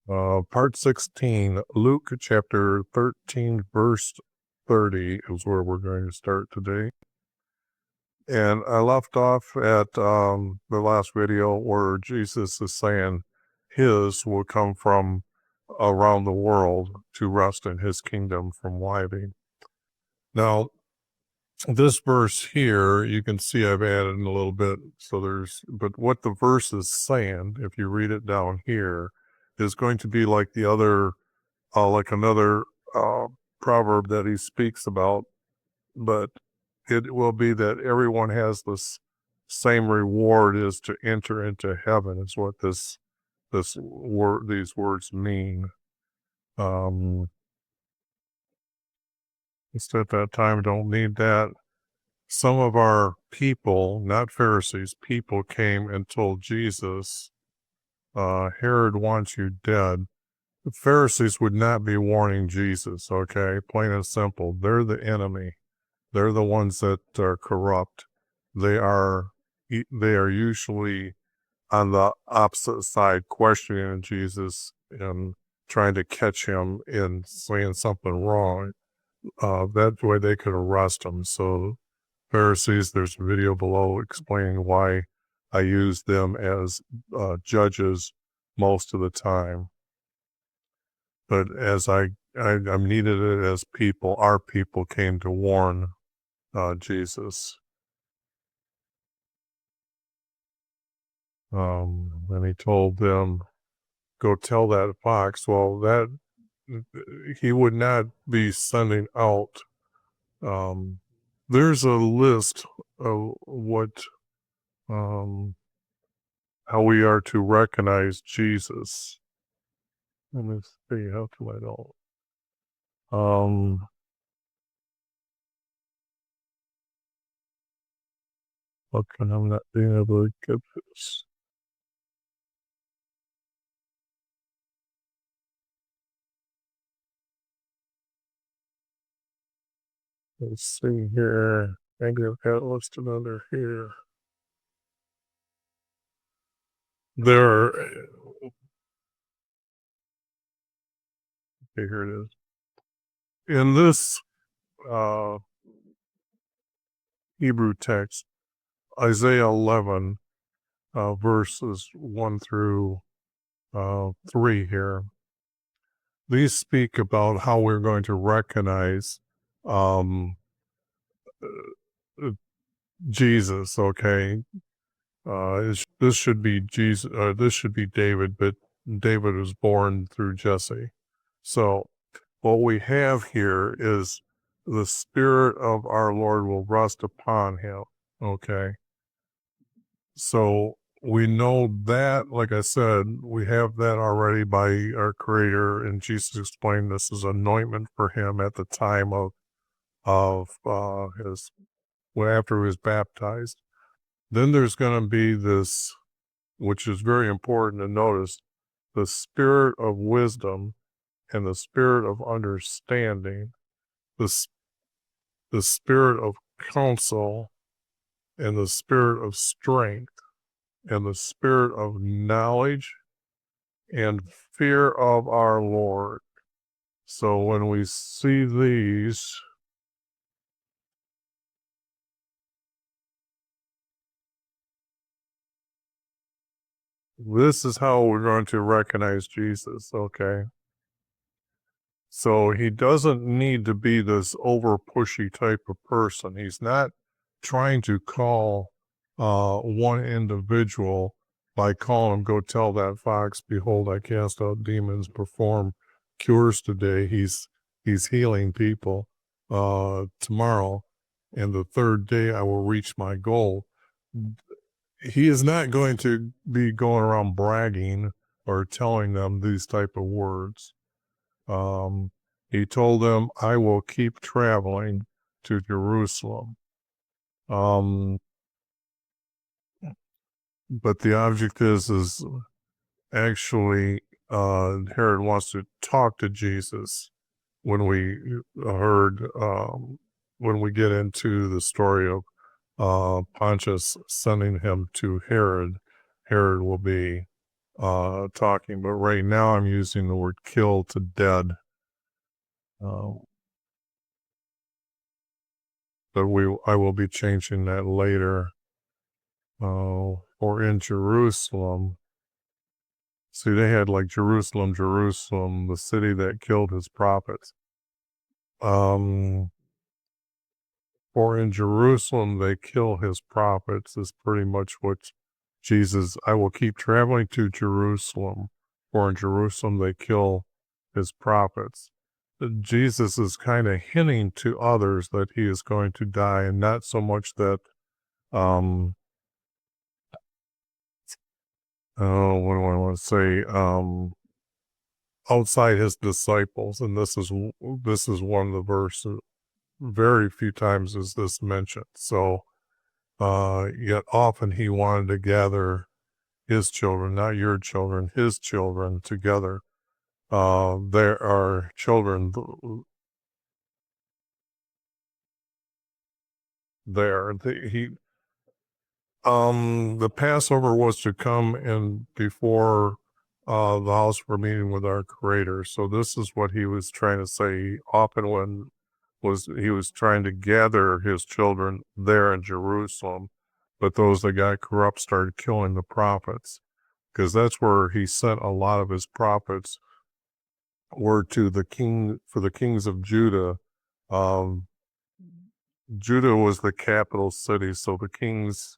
Part 16, Luke chapter 13, verse 30 is where we're going to start today. And I left off at the last video where Jesus is saying his will come from around the world to rest in his kingdom from YHVH. Now, this verse here, you can see I've added in a little bit. But what the verse is saying, if you read it down here, is going to be like the other, like another proverb that he speaks about, but it will be that everyone has this same reward is to enter into heaven, is what these words mean. Just at that time, don't need that. Some of our people, not Pharisees, people came and told Jesus, Herod wants you dead. The Pharisees would not be warning Jesus, okay? Plain and simple. They're the enemy. They're the ones that are corrupt. They are usually on the opposite side, questioning Jesus and trying to catch him in saying something wrong. That way they could arrest him. So Pharisees, there's a video below explaining why I use them as judges most of the time. But as I'm needed it as people, our people came to warn Jesus. And he told them, go tell that fox. Well, that he would not be sending out. There's a list of what, how we are to recognize Jesus. Let me see, how do I know? How come I'm not being able to get this? Let's see here. Maybe I've got it listed under here. Okay, here it is. In this Hebrew text, Isaiah 11, verses 1 through 3 here, these speak about how we're going to recognize Jesus, okay? This should be Jesus. This should be David, but David was born through Jesse. So what we have here is the Spirit of our Lord will rest upon him, okay? So we know that, like I said, we have that already by our Creator, and Jesus explained this as anointment for him at the time of his, after he was baptized. Then there's going to be this, which is very important to notice, the spirit of wisdom and the spirit of understanding, the spirit of counsel and the spirit of strength and the spirit of knowledge and fear of our Lord. So when we see these, this is how we're going to recognize Jesus, okay? So he doesn't need to be this over pushy type of person. He's not trying to call one individual by calling him, go tell that fox, behold, I cast out demons, perform cures today. He's healing people tomorrow, and the third day I will reach my goal. He is not going to be going around bragging or telling them these type of words. He told them, I will keep traveling to Jerusalem. But the object is actually, Herod wants to talk to Jesus when we when we get into the story of Pontius sending him to Herod. Herod will be talking, but right now I'm using the word kill to dead. But I will be changing that later. Or in Jerusalem. See, they had like Jerusalem, Jerusalem, the city that killed his prophets. For in Jerusalem they kill his prophets is pretty much what Jesus, I will keep traveling to Jerusalem, for in Jerusalem they kill his prophets. Jesus is kind of hinting to others that he is going to die, and not so much that, what do I want to say, outside his disciples, and this is one of the verses. Very few times is this mentioned. So, yet often he wanted to gather his children, not your children, his children together. There are children there. The Passover was to come in before the house for meeting with our Creator. So this is what he was trying to say. Often when he was trying to gather his children there in Jerusalem, but those that got corrupt started killing the prophets, because that's where he sent a lot of his prophets were to the king, for the kings of Judah. Judah was the capital city, so the kings,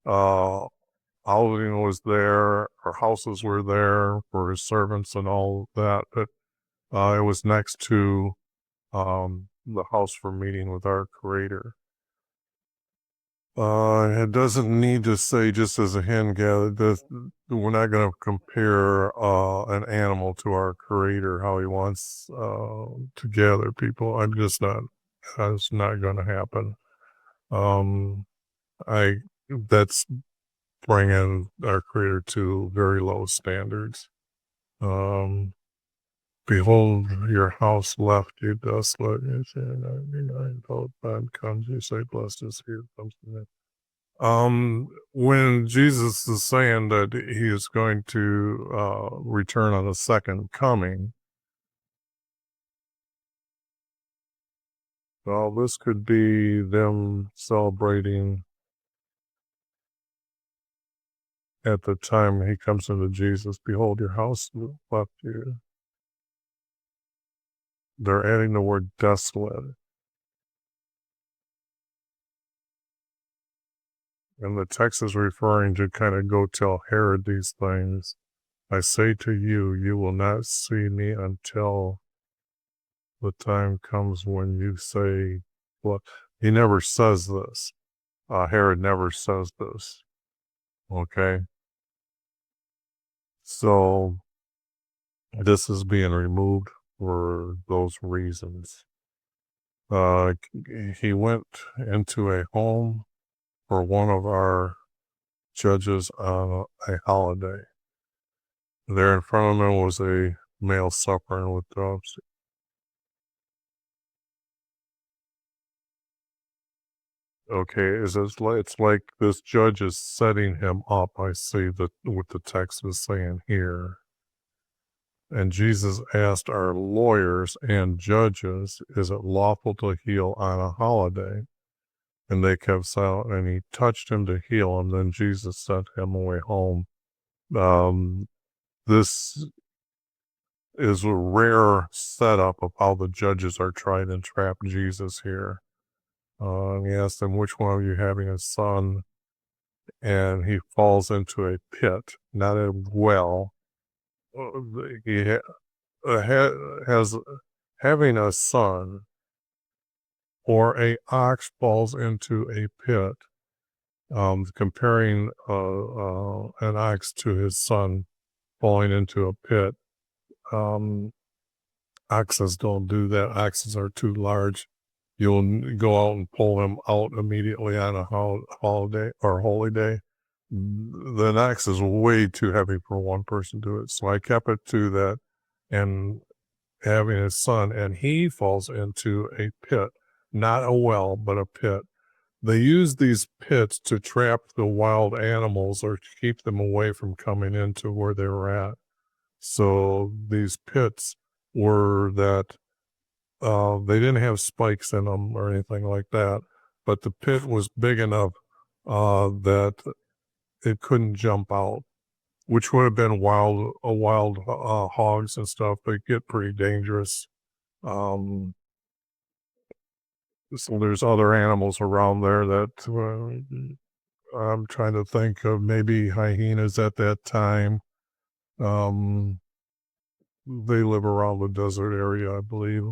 housing was there, or houses were there for his servants and all that, but it was next to the house for meeting with our Creator. It doesn't need to say, just as a hen gathered, we're not going to compare an animal to our Creator, how he wants to gather people. That's not going to happen. That's bringing our Creator to very low standards. Behold, your house left you desolate. You say, 99 told bad comes, you say, blessed is he who comes to me. When Jesus is saying that he is going to return on the second coming, well, this could be them celebrating at the time he comes into Jesus. Behold, your house left you. They're adding the word desolate. And the text is referring to kind of go tell Herod these things. I say to you, you will not see me until the time comes when you say, well, he never says this. Herod never says this. Okay? So this is being removed for those reasons. He went into a home for one of our judges on a holiday. There in front of him was a male suffering with dropsy. Okay, it's like this judge is setting him up. I see that what the text is saying here. And Jesus asked our lawyers and judges, is it lawful to heal on a holiday? And they kept silent, and he touched him to heal him. Then Jesus sent him away home. This is a rare setup of how the judges are trying to trap Jesus here. And he asked him, which one of you having a son? And he falls into a pit, not a well. He has having a son, or a ox falls into a pit. Comparing an ox to his son falling into a pit. Oxes don't do that. Oxes are too large. You'll go out and pull them out immediately on a holiday or holy day. The ox is way too heavy for one person to do it. So I kept it to that, and having his son, and he falls into a pit, not a well, but a pit. They use these pits to trap the wild animals or to keep them away from coming into where they were at. So these pits were that they didn't have spikes in them or anything like that, but the pit was big enough that it couldn't jump out, which would have been wild hogs and stuff. They get pretty dangerous. Um, so there's other animals around there that I'm trying to think of, maybe hyenas at that time. They live around the desert area, I believe.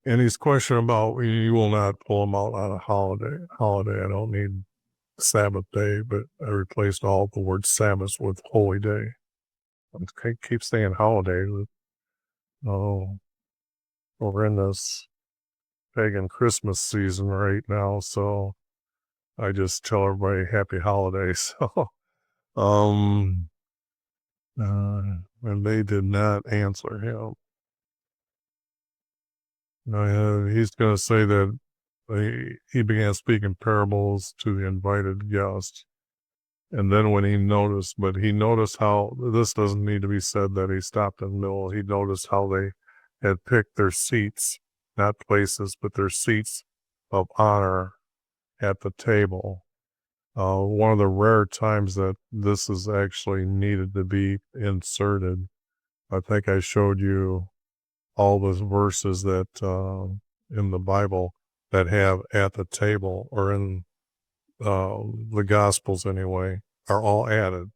And his question about you will not pull them out on a holiday. I don't need Sabbath day, but I replaced all the word Sabbath with holy day. I keep saying holiday. Oh, we're in this pagan Christmas season right now, so I just tell everybody happy holidays. um, and they did not answer him. He's going to say that he began speaking parables to the invited guests. And then when he noticed how, this doesn't need to be said that he stopped in the middle. He noticed how they had picked their seats, not places, but their seats of honor at the table. One of the rare times that this is actually needed to be inserted. I think I showed you all those verses that in the Bible that have at the table, or in the Gospels anyway, are all added.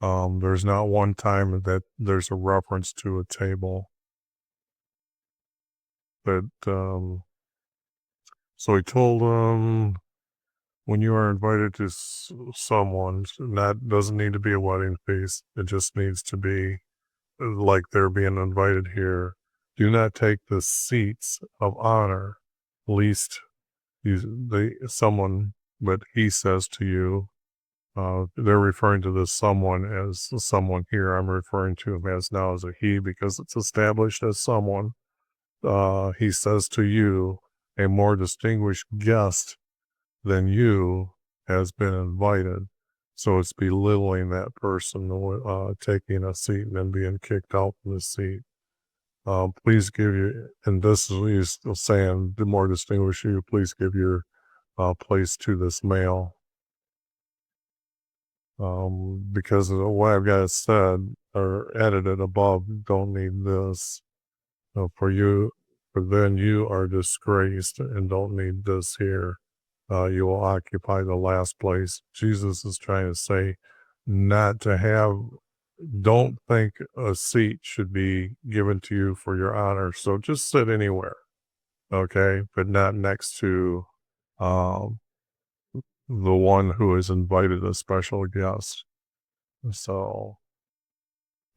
There's not one time that there's a reference to a table. But so he told them, when you are invited to someone, that doesn't need to be a wedding feast. It just needs to be like they're being invited here. Do not take the seats of honor, least someone, but he says to you, they're referring to this someone as someone here. I'm referring to him as now as a he because it's established as someone. He says to you, a more distinguished guest than you has been invited. So it's belittling that person, taking a seat and then being kicked out from the seat. Please give you, and this is he's saying, the more distinguished you, please give your place to this male. Because of what I've got said or edited above, don't need this. For then you are disgraced and don't need this here. You will occupy the last place. Jesus is trying to say not to have, don't think a seat should be given to you for your honor. So just sit anywhere, okay? But not next to um, the one who has invited a special guest. So,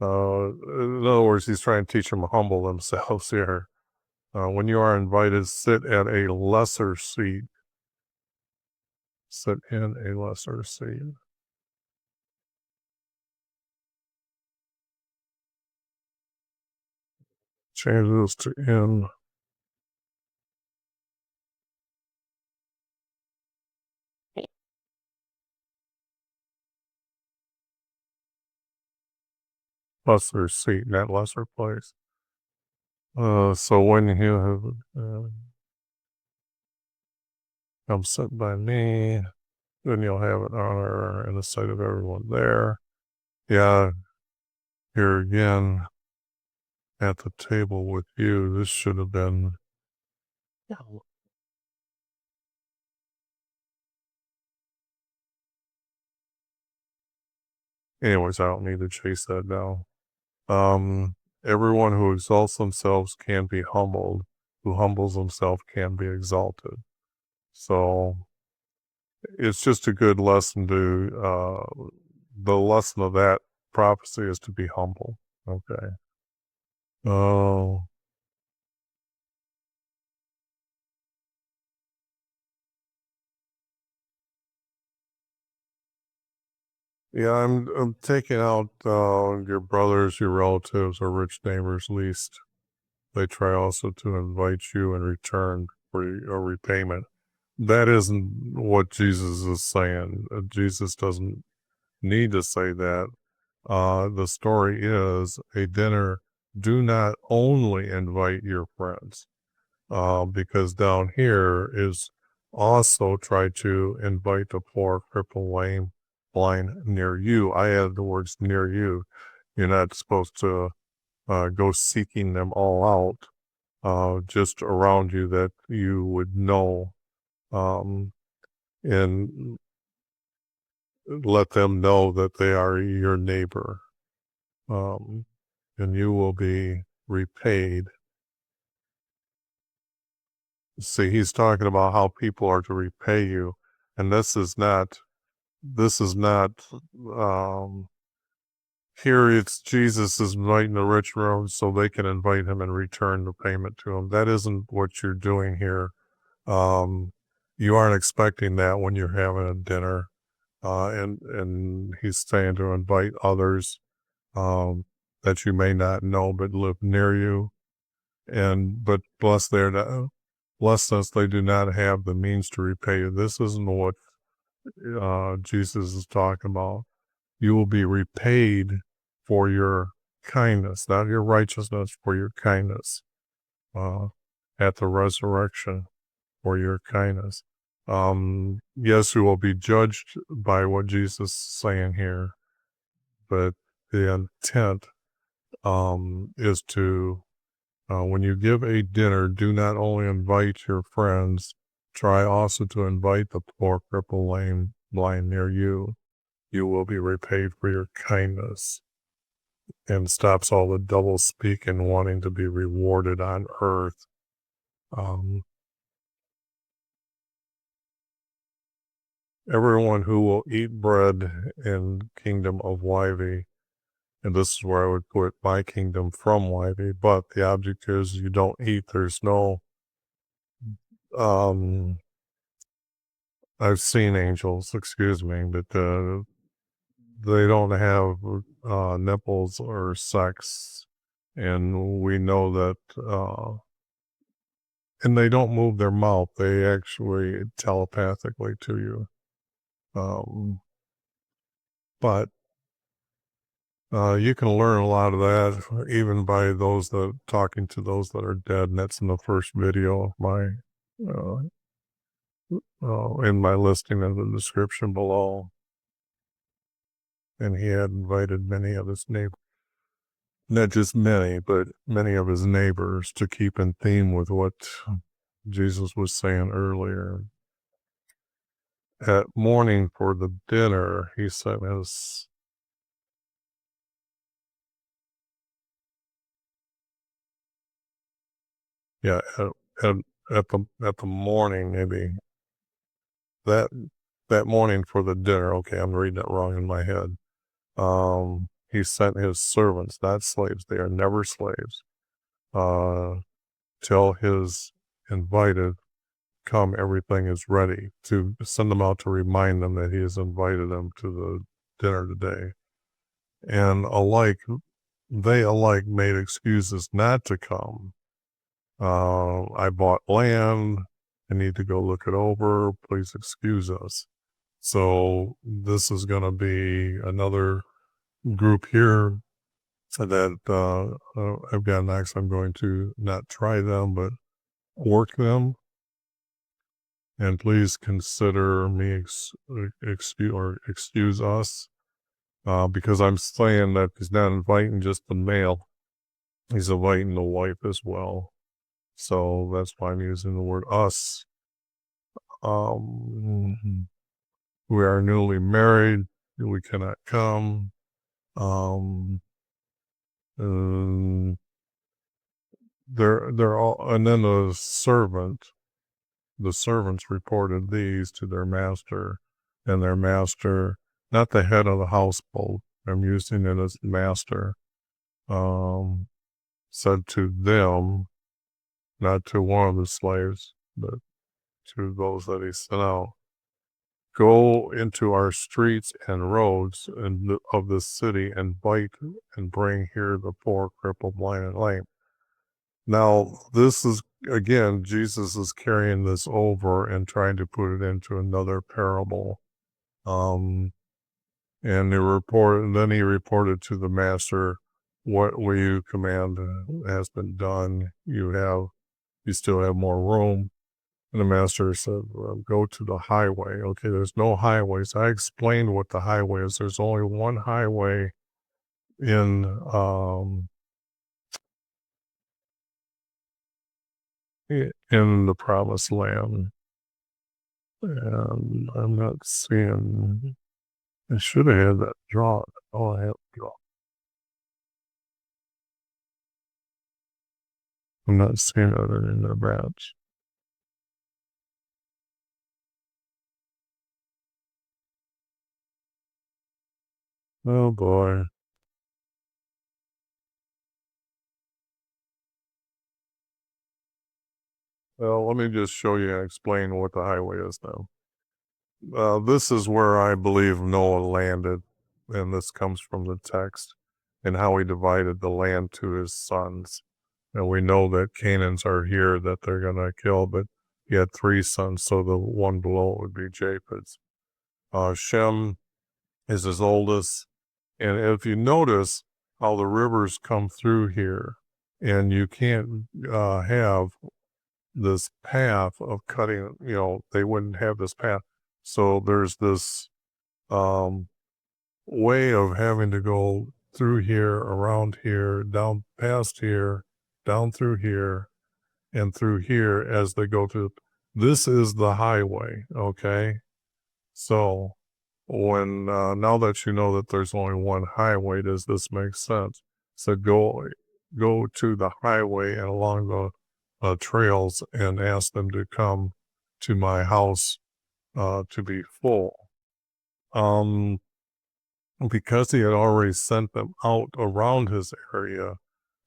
in other words, he's trying to teach them to humble themselves here. When you are invited, sit at a lesser seat. Sit in a lesser seat. Change this to in. Lesser seat, not lesser place. So when you have come sit by me, then you'll have an honor in the sight of everyone there. Yeah, here again at the table with you. This should have been. Anyways, I don't need to chase that down. Everyone who exalts themselves can be humbled. Who humbles himself can be exalted. So it's just a good lesson to, the lesson of that prophecy is to be humble. Okay. Oh, yeah, I'm taking out your brothers, your relatives, or rich neighbors, least they try also to invite you in return for a repayment. That isn't what Jesus is saying. Jesus doesn't need to say that. The story is a dinner. Do not only invite your friends, because down here is also try to invite the poor, crippled, lame, blind near you. I added the words near you. You're not supposed to go seeking them all out, just around you that you would know, and let them know that they are your neighbor, and you will be repaid. See, he's talking about how people are to repay you, and this is not, um, here it's Jesus is inviting the rich road so they can invite him and return the payment to him. That isn't what you're doing here. You aren't expecting that when you're having a dinner, and he's saying to invite others, that you may not know but live near you, but blessed us they do not have the means to repay you. This isn't what Jesus is talking about. You will be repaid for your kindness, not your righteousness, for your kindness, at the resurrection, for your kindness. Yes, you will be judged by what Jesus is saying here, but the intent is to, when you give a dinner, do not only invite your friends, try also to invite the poor, crippled, lame, blind near you. You will be repaid for your kindness, and stops all the double speak and wanting to be rewarded on earth. Everyone who will eat bread in kingdom of YV, and this is where I would put my kingdom from YV, but the object is you don't eat. There's no, I've seen angels, excuse me, but they don't have nipples or sex, and we know that, and they don't move their mouth. They actually telepathically to you. But you can learn a lot of that even by those that talking to those that are dead, and that's in the first video of my in my listing in the description below. And he had invited many of his neighbors, not just many, but many of his neighbors, to keep in theme with what Jesus was saying earlier. At morning for the dinner, he sent his, yeah, at the morning, maybe that morning for the dinner. Okay, I'm reading it wrong in my head. He sent his servants, not slaves. They are never slaves. Tell his invited, come, everything is ready, to send them out to remind them that he has invited them to the dinner today. And they alike made excuses not to come. I bought land. I need to go look it over. Please excuse us. So this is going to be another group here that I've got next. I'm going to not try them, but work them. And please consider me excuse us, because I'm saying that he's not inviting just the male. He's inviting the wife as well. So that's why I'm using the word us. We are newly married. We cannot come. They're all, and then the servants reported these to their master, and their master, not the head of the household, I'm using it as master, said to them, not to one of the slaves, but to those that he sent out, go into our streets and roads of this city and invite and bring here the poor, crippled, blind, and lame. Now, this is again, Jesus is carrying this over and trying to put it into another parable. And then he reported to the master, what will you command has been done. You still have more room. And the master said, well, go to the highway. Okay, there's no highways. I explained what the highway is. There's only one highway in the promised land. And I'm not seeing, I should have had that draw. Oh, I have draw. I'm not seeing it in the batch. Oh boy. Well, let me just show you and explain what the highway is now. This is where I believe Noah landed, and this comes from the text, and how he divided the land to his sons. And we know that Canaans are here that they're going to kill, but he had 3 sons, so the one below would be Japheth's. Shem is his oldest, and if you notice how the rivers come through here, and you can't have this path of cutting, they wouldn't have this path. So there's this way of having to go through here, around here, down past here, down through here, and through here as they go through. This is the highway, okay? So when now that you know that there's only one highway, does this make sense? So go to the highway and along the trails and ask them to come to my house to be full. Because he had already sent them out around his area,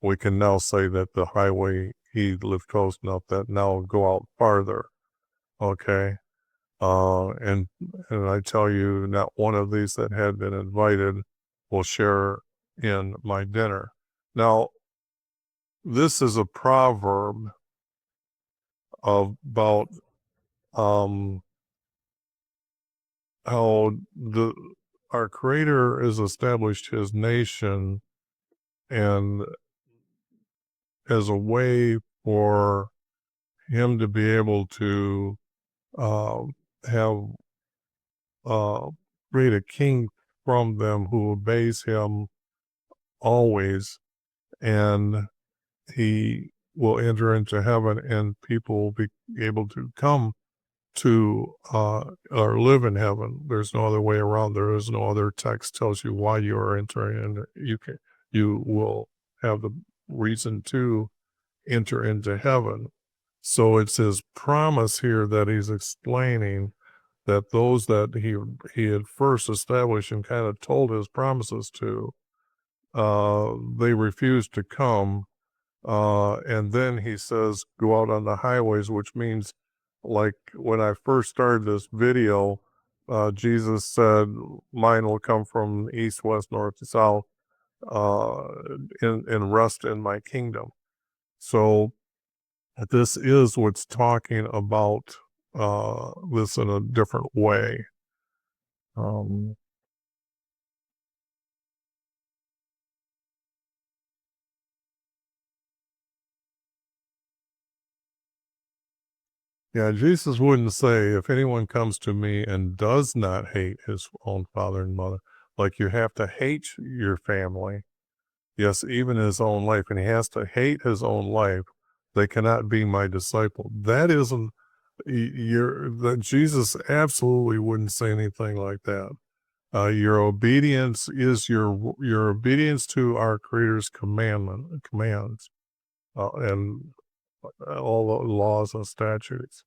we can now say that the highway, he lived close enough that now go out farther, okay? And I tell you, not one of these that had been invited will share in my dinner. Now, this is a proverb about how our Creator has established his nation and as a way for him to be able to have create a king from them who obeys him always, and he will enter into heaven, and people will be able to come to or live in heaven. There's no other way around. There is no other text tells you why you are entering, and you will have the reason to enter into heaven. So it's his promise here that he's explaining, that those that he had first established and kind of told his promises to, they refused to come. And then he says, go out on the highways, which means, like when I first started this video, Jesus said, mine will come from east, west, north, and south, and rest in my kingdom. So this is what's talking about this in a different way. Yeah, Jesus wouldn't say, if anyone comes to me and does not hate his own father and mother, like you have to hate your family. Yes, even his own life, and he has to hate his own life. They cannot be my disciple. That isn't, that Jesus absolutely wouldn't say anything like that. Your obedience is your obedience to our Creator's commands, and all the laws and statutes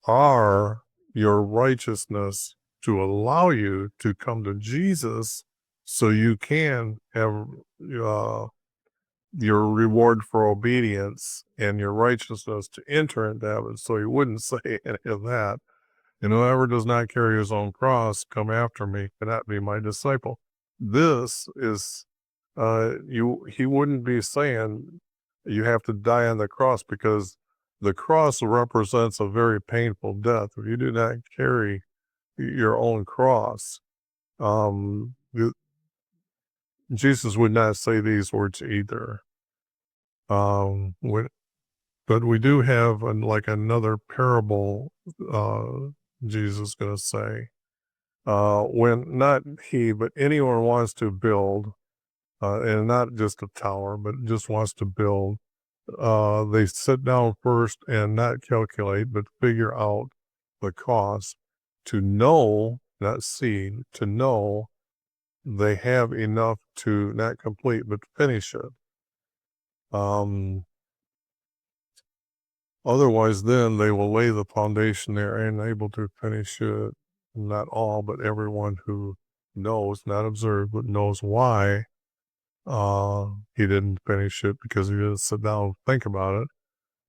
are your righteousness to allow you to come to Jesus, so you can have your reward for obedience and your righteousness to enter into heaven. So he wouldn't say any of that. And whoever does not carry his own cross, come after me, cannot be my disciple. This is, he wouldn't be saying you have to die on the cross, because the cross represents a very painful death. If you do not carry your own cross, Jesus would not say these words either. When, but we do have like another parable Jesus is going to say. When not he, but anyone wants to build, and not just a tower, but just wants to build, they sit down first and not calculate, but figure out the cost to know, not see, to know they have enough to not complete, but finish it. Otherwise, then they will lay the foundation there and able to finish it. Not all, but everyone who knows, not observed, but knows why he didn't finish it because he didn't sit down and think about it,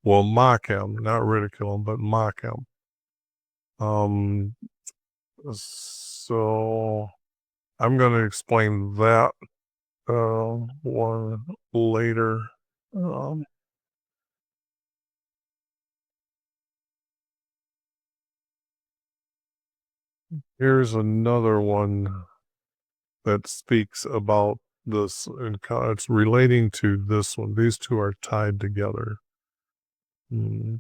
will mock him, not ridicule him, but mock him. So I'm going to explain that one later. Here's another one that speaks about this, and it's relating to this one. These two are tied together.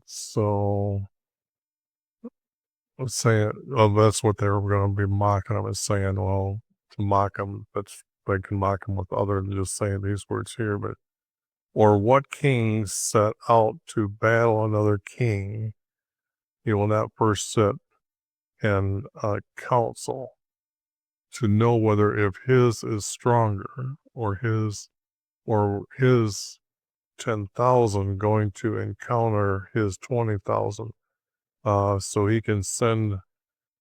So saying, oh, that's what they were going to be mocking him, is saying, well, to mock him, that's they can mock him with other than just saying these words here. But or what king set out to battle another king? He will not first sit in council to know whether if his is stronger or his 10,000 going to encounter his 20,000. So he can send,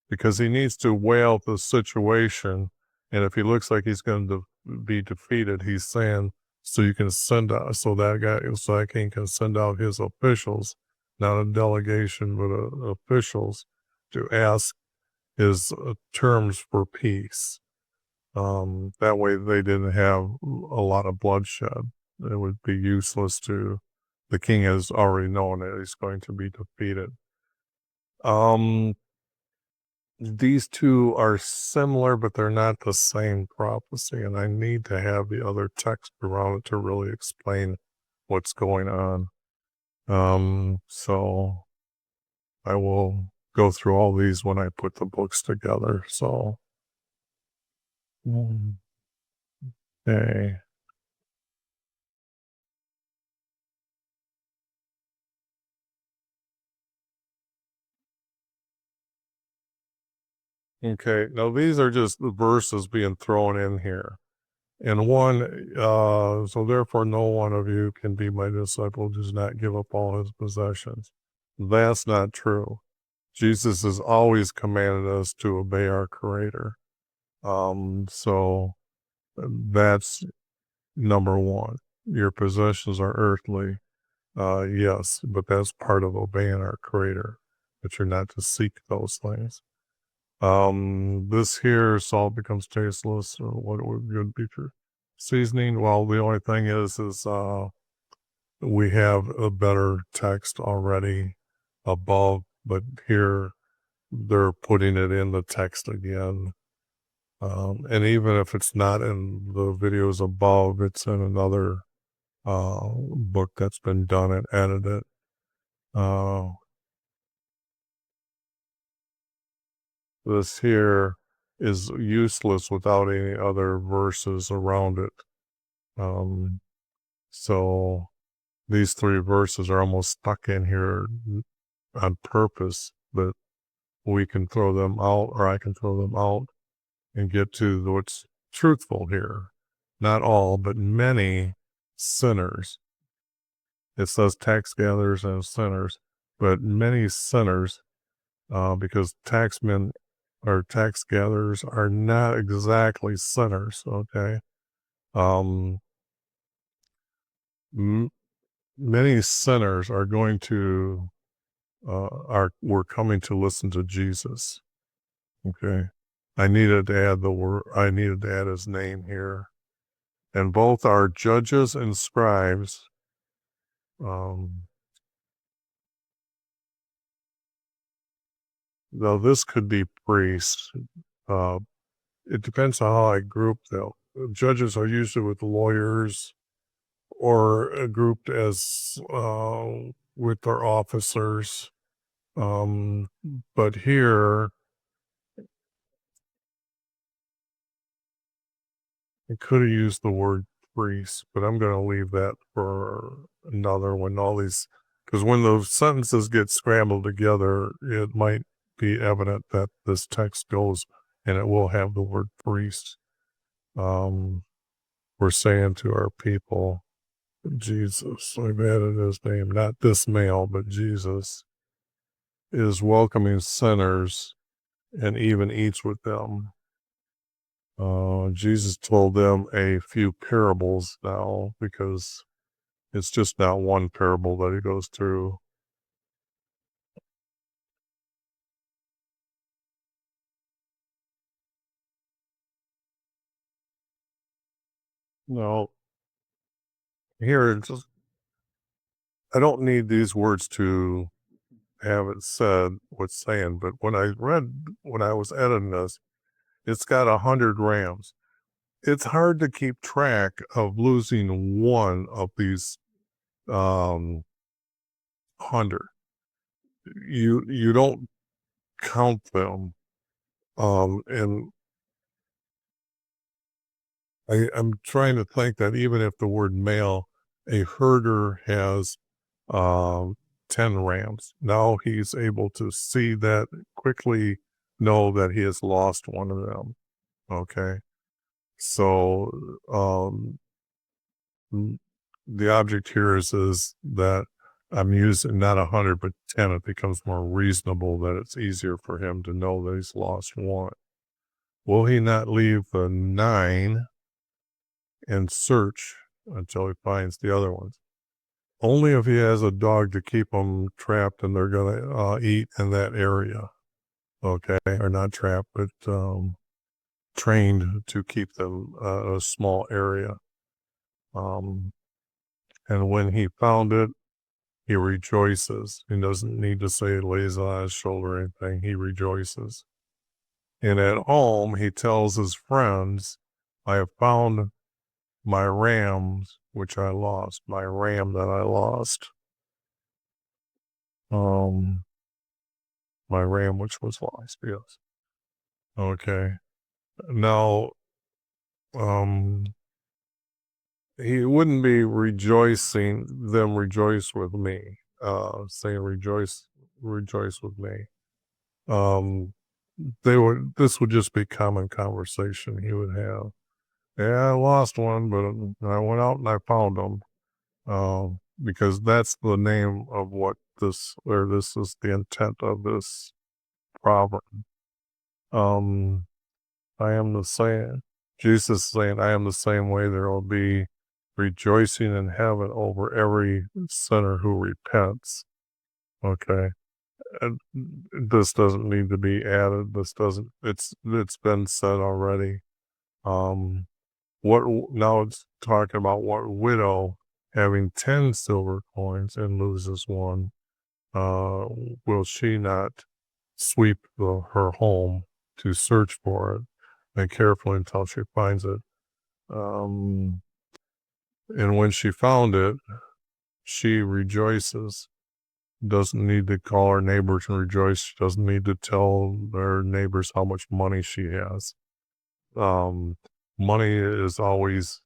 because he needs to weigh out the situation. And if he looks like he's going to be defeated, he's saying, so you can send out, so that king can send out his officials, not a delegation, but officials, to ask his terms for peace. That way they didn't have a lot of bloodshed. It would be useless to, the king has already known that he's going to be defeated. These two are similar, but they're not the same prophecy, and I need to have the other text around it to really explain what's going on. So I will go through all these when I put the books together. So, okay. Okay, now these are just the verses being thrown in here. And one, so therefore no one of you can be my disciple, does not give up all his possessions. That's not true. Jesus has always commanded us to obey our Creator. So that's number one. Your possessions are earthly. Yes, but that's part of obeying our Creator, but you're not to seek those things. This here, salt becomes tasteless, or what would good be for seasoning? Well, the only thing is we have a better text already above, but here they're putting it in the text again. And even if it's not in the videos above, it's in another book that's been done and edited. This here is useless without any other verses around it. So these three verses are almost stuck in here on purpose, but we can throw them out, or I can throw them out and get to what's truthful here. Not all, but many sinners. It says tax gatherers and sinners, but many sinners, because taxmen or tax gatherers are not exactly sinners, okay? Many sinners are going to, we're coming to listen to Jesus, okay? I needed to add his name here. And both are judges and scribes. Now, this could be priests. It depends on how I group them. Judges are usually with lawyers or grouped as with their officers. But here, I could have used the word priest, but I'm going to leave that for another one. Because when those sentences get scrambled together, it might be evident that this text goes and it will have the word priest. We're saying to our people, Jesus, we've added his name, not this male, but Jesus, is welcoming sinners and even eats with them. Jesus told them a few parables now, because it's just not one parable that he goes through. No, here, I don't need these words to have it said what's saying, but when I was editing this, it's got 100 rams. It's hard to keep track of losing one of these 100. You don't count them. And I'm trying to think that even if the word male, a herder has 10 rams. Now he's able to see that, quickly know that he has lost one of them. Okay. So the object here is that I'm using not 100, but 10. It becomes more reasonable that it's easier for him to know that he's lost one. Will he not leave the 9 and search until he finds the other ones? Only if he has a dog to keep them trapped and they're going to eat in that area. Okay. Or not trapped, but trained to keep them a small area. And when he found it, he rejoices. He doesn't need to say lays on his shoulder or anything. He rejoices. And at home, he tells his friends, I have found my rams, which I lost. My ram that I lost. My ram, which was lost. Yes. Okay. Now, he wouldn't be rejoicing, them rejoice with me, saying rejoice with me. This would just be common conversation he would have. Yeah, I lost one, but I went out and I found them. Because that's the name of this is the intent of this proverb. I am the same. Jesus is saying, I am the same way. There will be rejoicing in heaven over every sinner who repents. Okay. And this doesn't need to be added. It's been said already. Now it's talking about what widow having 10 silver coins and loses one, will she not sweep her home to search for it and carefully until she finds it? And when she found it, she rejoices. Doesn't need to call her neighbors and rejoice. She doesn't need to tell her neighbors how much money she has. Money is always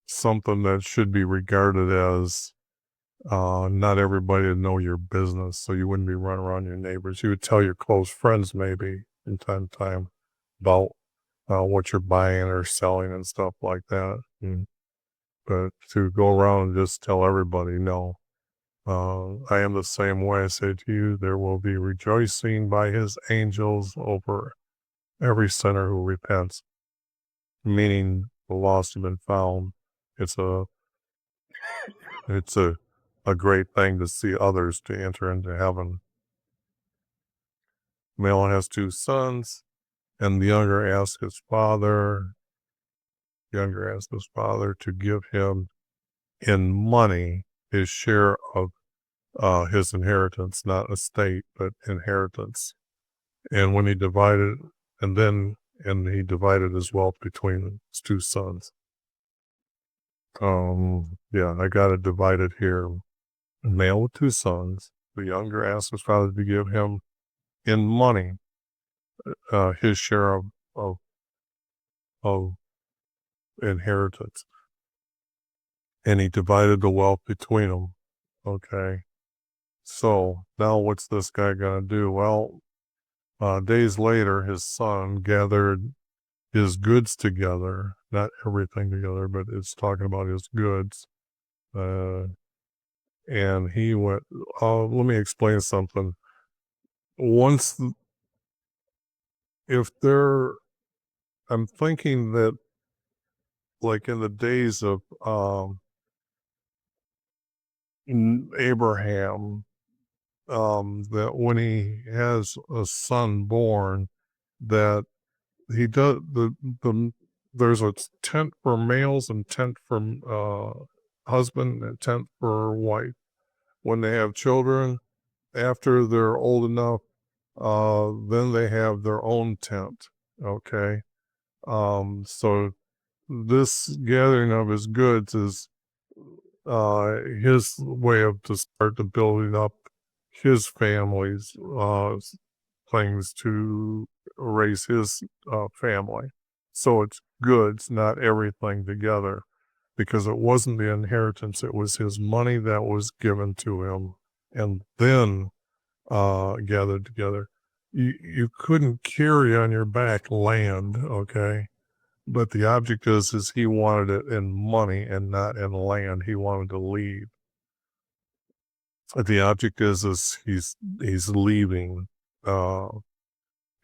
something that should be regarded as not everybody to know your business, so you wouldn't be running around your neighbors. You would tell your close friends maybe from time to time about what you're buying or selling and stuff like that. But to go around and just tell everybody, no. I am the same way. I say to you, there will be rejoicing by his angels over every sinner who repents, meaning the lost have been found. It's a great thing to see others to enter into heaven. Male has 2 sons, and the younger asks his father to give him in money his share of his inheritance, not estate, but inheritance. And when he divided, and he divided his wealth between his two sons. Yeah, I got it divided here. A male with two sons. The younger asked his father to give him in money his share of inheritance. And he divided the wealth between them. Okay. So now what's this guy going to do? Well, days later, his son gathered his goods together, not everything together, but it's talking about his goods. And he went, let me explain something. Once, if there, I'm thinking that like in the days of Abraham, that when he has a son born, that he does there's a tent for males and tent for husband and tent for wife. When they have children, after they're old enough, then they have their own tent. Okay. So this gathering of his goods is his way of to start to building up his family's things to raise his family. So it's goods, not everything together, because it wasn't the inheritance, it was his money that was given to him and then gathered together. You couldn't carry on your back land, okay? But the object is he wanted it in money and not in land. He wanted to leave. The object is he's leaving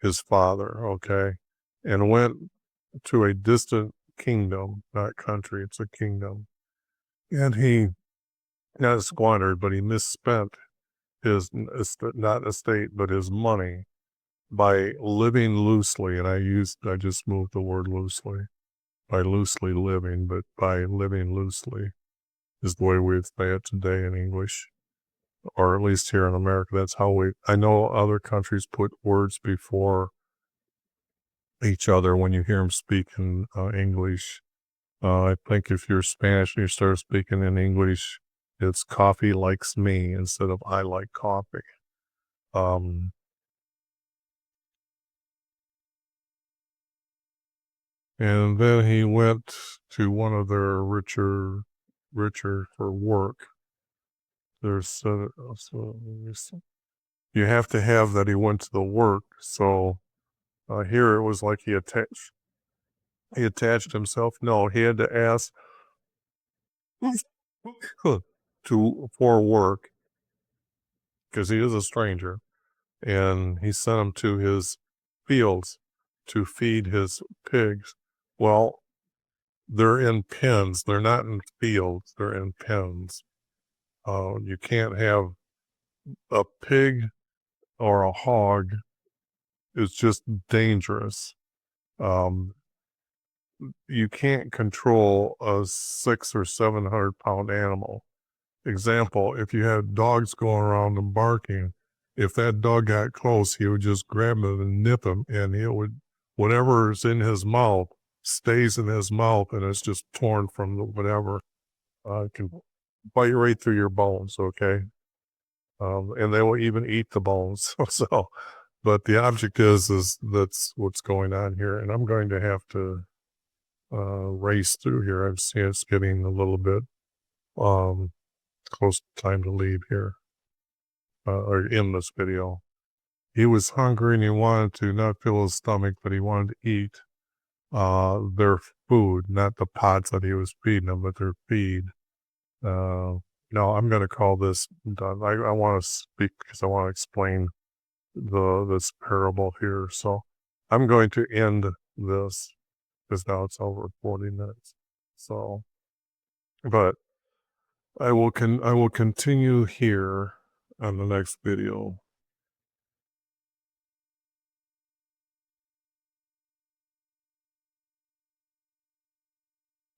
his father, okay, and went to a distant kingdom, not country, it's a kingdom. And he not squandered, but he misspent his, not estate, but his money by living loosely. And I just moved the word loosely, by loosely living, but by living loosely is the way we say it today in English, or at least here in America. That's how I know other countries put words before each other when you hear them speak in English. I think if you're Spanish and you start speaking in English, it's coffee likes me instead of I like coffee. And then he went to one of their richer for work. There's you have to have that he went to the work. So here it was like he attached himself. No, he had to ask for work because he is a stranger, and he sent him to his fields to feed his pigs. Well, they're in pens. They're not in fields. They're in pens. You can't have a pig or a hog. It's just dangerous. You can't control a 600 or 700 pound animal. Example, if you had dogs going around and barking, if that dog got close, he would just grab him and nip him, and it would, whatever is in his mouth stays in his mouth, and it's just torn from the whatever. It can bite right through your bones, okay? And they will even eat the bones. So, but the object is that's what's going on here, and I'm going to have to race through here. I see it's getting a little bit close to time to leave here, or in this video. He was hungry and he wanted to not fill his stomach, but he wanted to eat their food, not the pots that he was feeding them, but their feed. No, I'm going to call this done. I want to speak because I want to explain this parable here. So I'm going to end this because now it's over 40 minutes. So, but I will continue here on the next video.